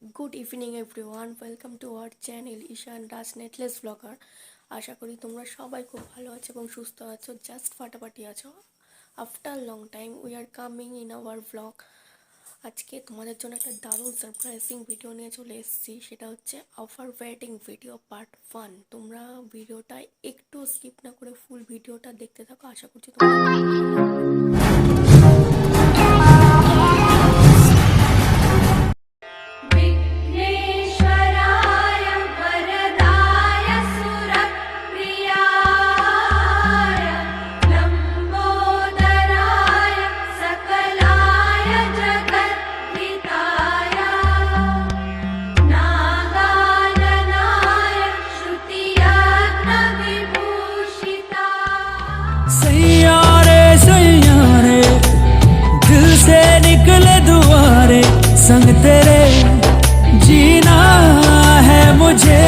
Good evening everyone, welcome to our channel Ishan Das নেটলেস blogger. আশা করি তোমরা সবাই খুব ভালো আছো এবং সুস্থ আছো, জাস্ট ফাটাফাটি আছো। After long time we are coming in our blog. আজকে তোমাদের জন্য একটা দারুণ সারপ্রাইজিং ভিডিও নিয়ে চলে এসেছি, সেটা হচ্ছে আওয়ার ওয়েডিং ভিডিও পার্ট 1। তোমরা ভিডিওটা একটু স্কিপ না করে ফুল ভিডিওটা দেখতে থাকো, আশা করছি विघ्नेश्वराय वरदाय सुरप्रियाय लम्बोदराय सकलाय जगद्धिताय नागाननाय श्रुतियज्ञविभूषिताय। सैयारे सैयारे दिल से निकले दुआरे, संग तेरे जीना है मुझे,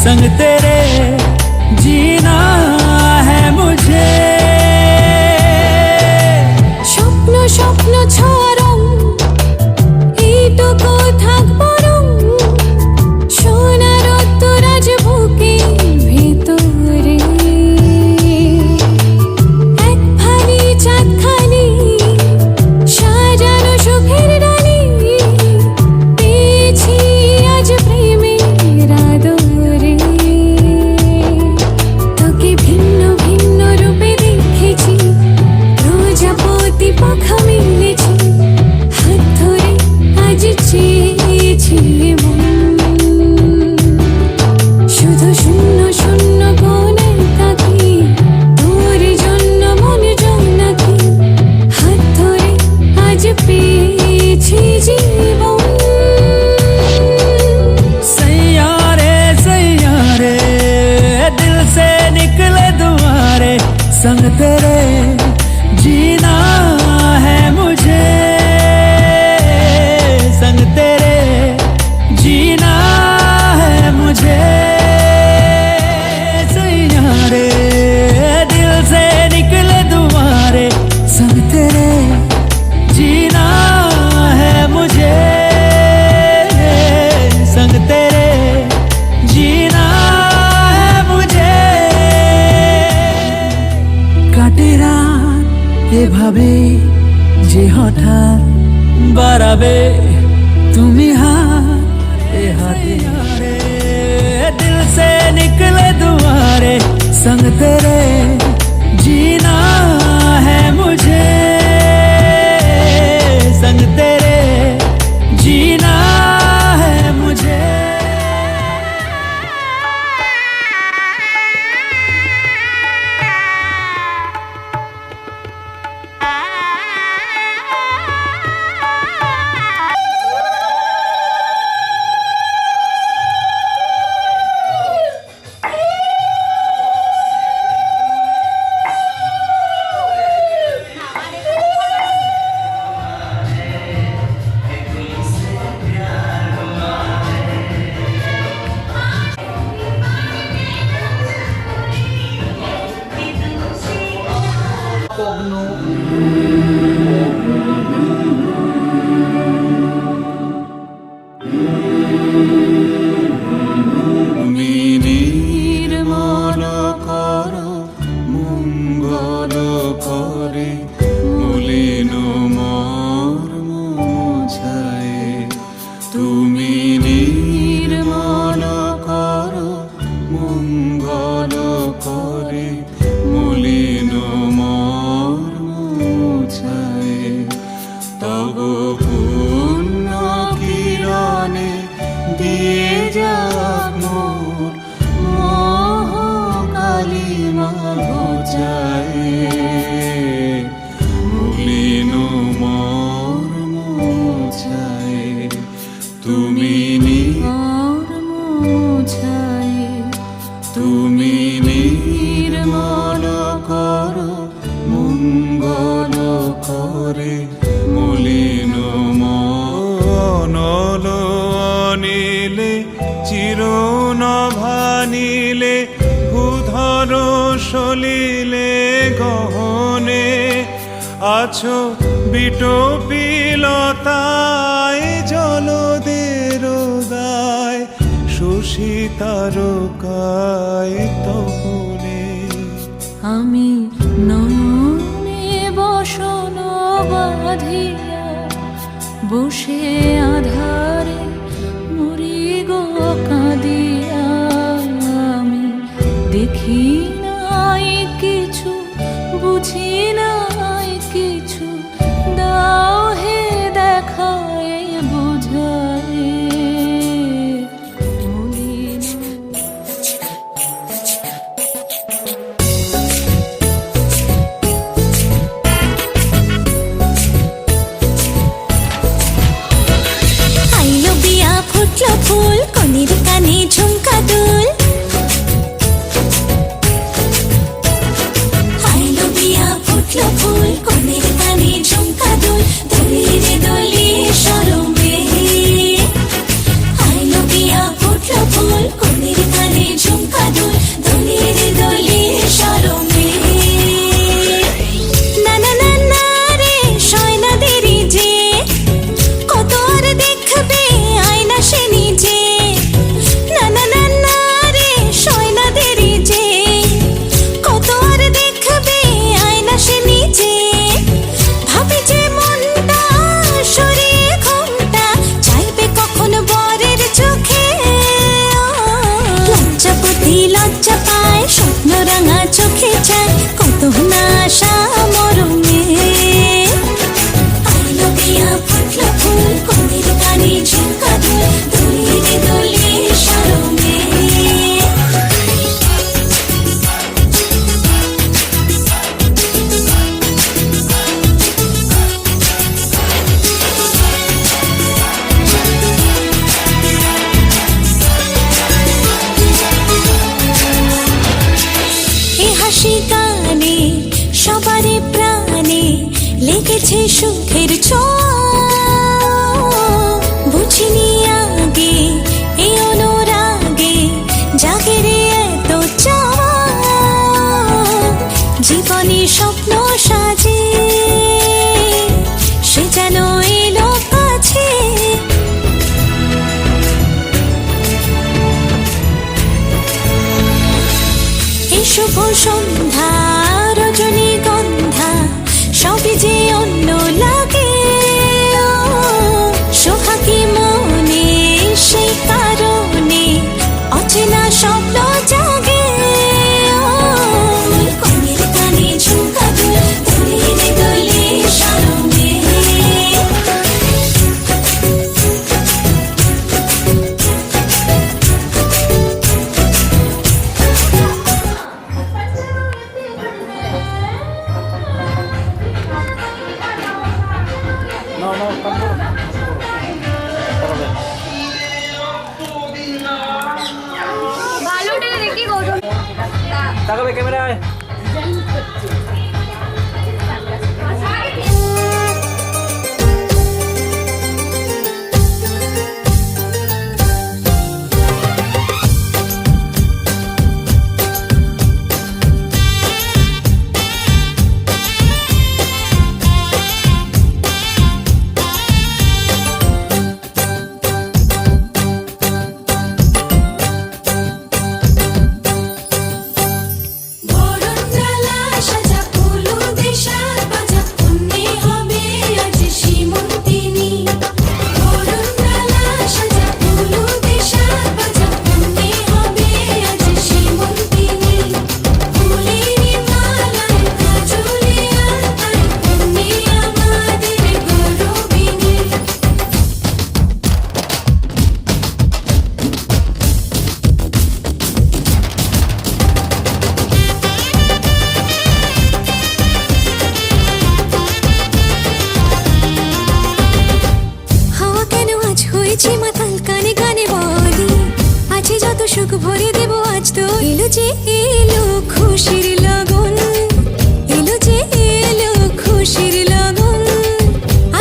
संग तेरे जीना है मुझे। স্বপ্ন স্বপ্ন ছরং এইটুকু থাকবো রং সোনার তোরাজ বুকে ভেতরে এক ভারী চাঁদখানি সাজানো সুখের ডালি পেয়েছি আজ প্রেমের আদরে। তোকে ভিন্ন ভিন্ন রূপে দেখেছি, প্রজাপতি পাখা মেলেছি, হাত ধরে আজ চেয়েছি মন। শুধু শূন্য শূন্য কোণে তাকি তোর জন্য মন জনাকি, হাত ধরে আজ পেয়েছি জীবন। सैयारे सैयारे दिल से निकले दुआरे, संग तेरे जीना है मुझे, संग तेरे जीना है मुझे। सैयारे दिल से निकले दुआरे, संग तेरे जीना है मुझे, संग तेरे जीना है मुझे। কাটে রাত এভাবে যে হঠাৎ বাড়াবে তুমি হাত এ হাতে, दिल से निकले दुआरे, संग तेरे जीना है मुझे, संग तेरे जीना है मुझे। তুমি নির্মল করো মঙ্গল করে, মলিন মর্ম মুছায়। তুমি নির্মল করো মঙ্গল করে, মলিন মর্ম মুছায়। তব পুণ্য কিরণে দিয়ে যাক মোর মোহ কালিমা ঘোচায়, মলিন মর্ম মুছায়। তুমি মর্ম মুছায়, তুমি নির্মল করো মঙ্গল করে, মলিন মনল অনিলে চিরনভানিলে ভূধর সলিলে গহনে আছো বিটপিলতায় খুশি তারকায় তপনে। আমি নয়নে বসন বাঁধিয়া বসে আধারে মরি গো কাঁদিয়া। আমি দেখি নাই কিছু, বুঝি নাই কিছু, দাও হে দেখায় বুঝায় মলিন। আইলো বিয়া ফুটলো ফুল, কনের কানে ঝুমকা দুল। আইলো বিয়া ফুটলো ফুল, কনের কানে ঝুমকা দুল। দোলে রে দোলে শরমে। আইলো বিয়া ফুটলো ফুল, কনের কানে ঝুমকা দুল। দোলে রে দোলে শরমে। না না না না রে শয়না দেরি যে, কত আর দেখবে আয়না সে নিজে। না না না না রে শয়না দেরি যে, কত আর দেখবে আয়না সে নিজে। ভাবে যে মনটা সরিয়ে ঘোমটা, চাইবে কখন বরের চোখে। লজ্জাপতি লজ্জা পায়, স্বপ্ন রাঙা চোখে চায়, কত না আশা মরণে। আইলো বিয়া ফুটলো ফুল, কনের কানে ঝুমকা দুল। দোলে রে দোলে শরমে। এ হাসি গানে সবারই প্রাণে লেগেছে সুখের ছোঁয়া। বুঝিনি আগে এই অনুরাগে জাগে রে এত চাওয়া। জীবনে স্বপ্ন সাজে সে যেন এলো কাছে। এই শুভ সন্ধ্যা রজনীগন্ধা সবই যে অন্য লাগে। সোহাগী মনে সেই কারণে অচেনা স্বপ্ন জাগে। কনের কানে ঝুমকা দুল, দোলে রে দোলে শরমে। তাকাবে ক্যামেরায়। সুখ ভরে দেব আজ তো এলো যে এলো খুশির লগন, এলো যে এলো খুশির লগন।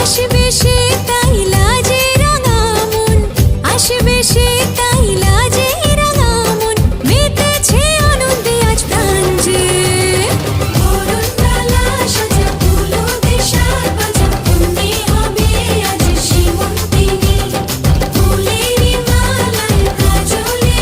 আসবে সে তাই লাজে রাঙা মন, আসবে সে তাই লাজে রাঙা মন। মেতেছে আনন্দে আজ প্রাণ যে বরণ ডালা সাজা ফুলো দেশার বাজা কন্যে হবে আজ সীমন্তিনী। ফুলের মালায় কাজলে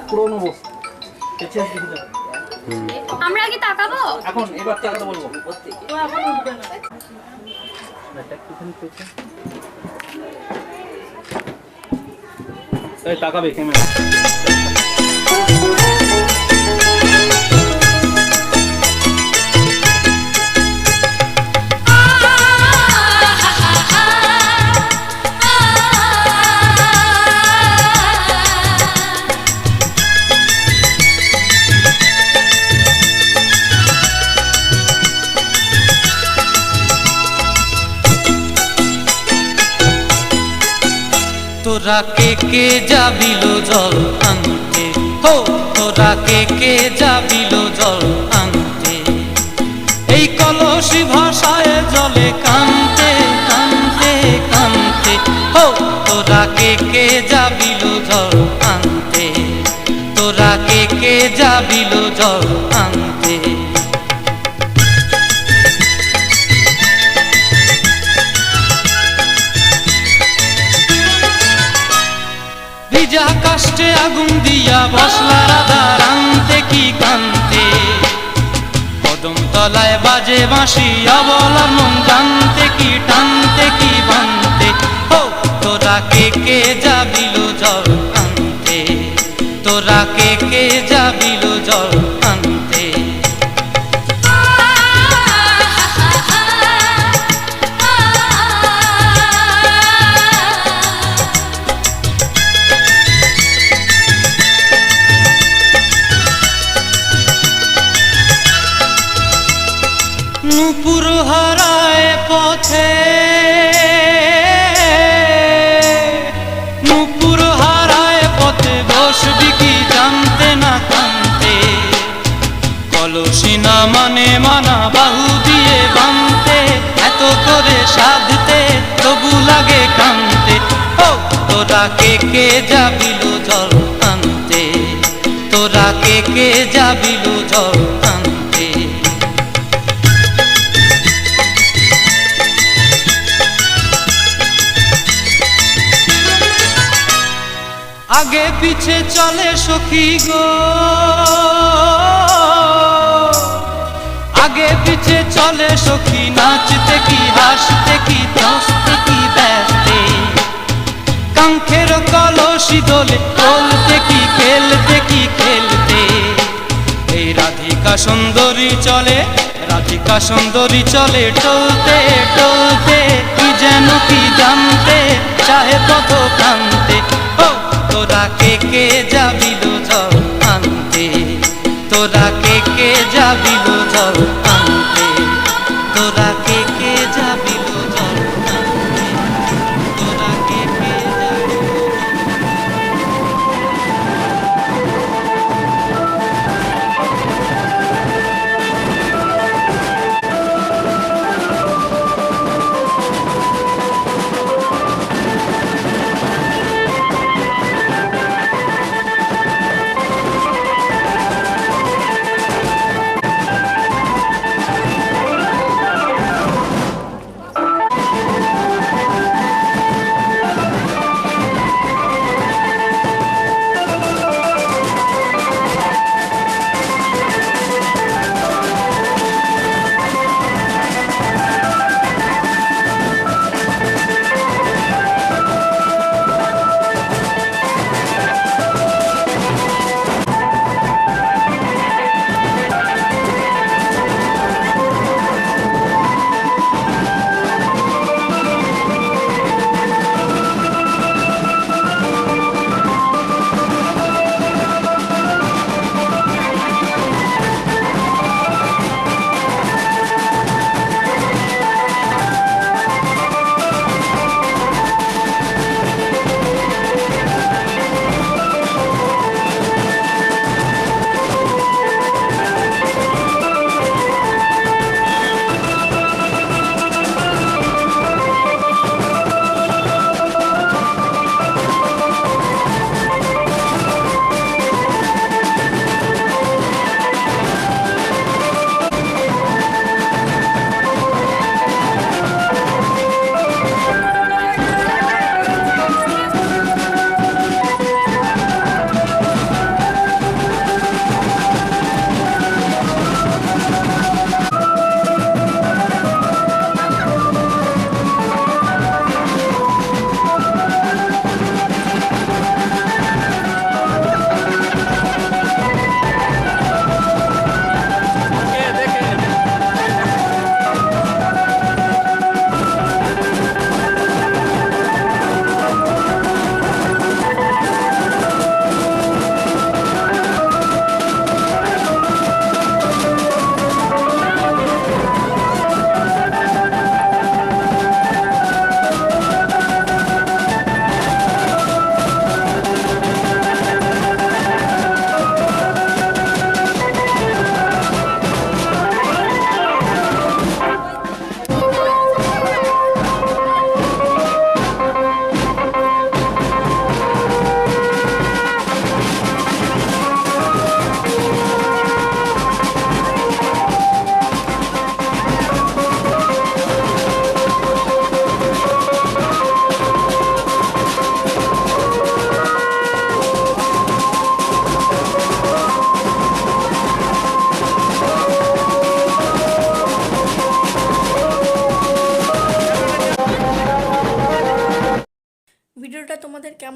পুরোনো বস্তু পেছে দেখি যাও আমরা কি তাকাবো? এখন এবার টাকাটা বলবো এটা একটুখানি পেছে এই তাকাবে ক্যামেরা তোরা কে যাবিল জল আনতে হো তোরা কে যাবিল জল আনতে এই কলসি ভাষায় জলে কানতে কানতে কানতে হো তোরা কে যাবিল জল আনতে তোরা কে যাবিল জল আনতে ভিজা কাষ্টে আগুন দিয়া বসলা রাধা রানতে কি কান্তে কদম তলায় বাজে বাঁশি অবলার মন জানতে কি টানতে কি বানতে হো তোরা কে যাবিল জল আনতে তোরা কে যাবিল জল আনতে নূপুর হারায় পথে নূপুর হারায় পথে বসবি কি জানতে না কানতে কলসি না মানে মানা বাহু দিয়ে বানতে এত করে সাধতে তবু লাগে কানতে ও তোরা কে যাবিল জল আনতে তোরা কে যাবিল জল আনতে আগে পিছে চলে সখী গো আগে পিছে চলে সখী নাচতে কি হাসতে কি হাসতে কি ব্যস্তে কাঙ্ক্ষের কলসি দোলে বলতে কি খেলতে কি খেলতে এই রাধিকা সুন্দরী চলে টলতে টলতে কি যেন কি জানতে চাহে পথ কান্তে ও তোরা কে যাবিল জল আনতে তোরা কে যাবিল জল আনতে তোরা কে যাবিল জল আনতে তোরা কে যাবিল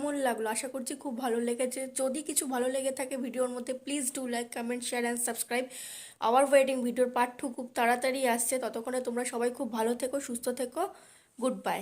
কেমন লাগলো, আশা করছি খুব ভালো লেগেছে। যদি কিছু ভালো লেগে থাকে ভিডিওর মধ্যে, please do like, comment, share and subscribe. Our waiting ভিডিওর পার্ট 2 খুব তাড়াতাড়ি আসছে। ততক্ষণে তোমরা সবাই খুব ভালো থেকো, সুস্থ থেকো। Good bye.